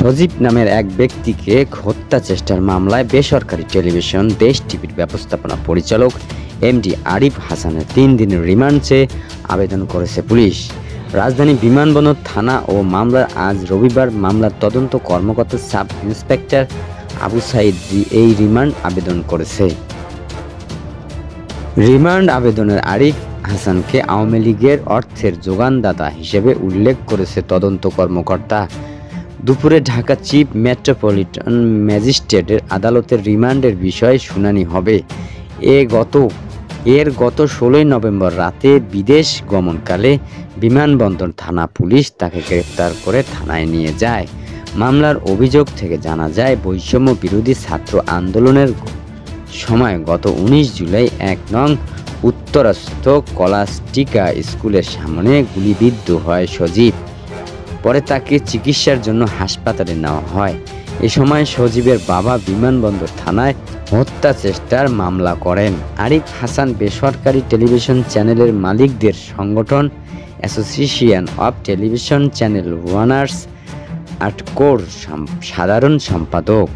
সজীব নামের এক ব্যক্তিকে হত্যা চেষ্টার মামলায় বেসরকারি টেলিভিশন দেশ টিভির ব্যবস্থাপনা পরিচালক এমডি আরিফ হাসানের 3 দিনের রিমান্ড চেয়ে আবেদন করেছে পুলিশ। রাজধানী বিমানবন্দর থানা ও মামলার আজ রবিবার মামলার তদন্ত কর্মকর্তা সাব ইন্সপেক্টর আবু সাইদ এই রিমান্ড আবেদন করেছে। রিমান্ড আবেদনের আরিফ হাসানকে আওয়ামী লীগের অর্থের যোগানদাতা হিসেবে উল্লেখ করেছে তদন্ত কর্মকর্তা। দুপুরে ঢাকা চিফ মেট্রোপলিটন ম্যাজিস্ট্রেটের আদালতের রিমান্ডের বিষয়ে শুনানি হবে। এর গত 16 নভেম্বর রাতে বিদেশ গমনকালে বিমানবন্দর থানা পুলিশ তাকে গ্রেফতার করে থানায় নিয়ে যায়। মামলার অভিযোগ থেকে জানা যায়, বৈষম্য বিরোধী ছাত্র আন্দোলনের সময় গত 19 জুলাই 1 নং উত্তরস্থ কলাস্টিকা স্কুলের সামনে গুলিবিদ্ধ হয় সজীব। পরে তাকে চিকিৎসার জন্য হাসপাতালে নেওয়া হয়। এ সময় সজীবের বাবা বিমানবন্দর থানায় হত্যা চেষ্টার মামলা করেন। আরিফ হাসান বেসরকারি টেলিভিশন চ্যানেলের মালিকদের সংগঠন association of television channel owners আটকোর সাধারণ সম্পাদক।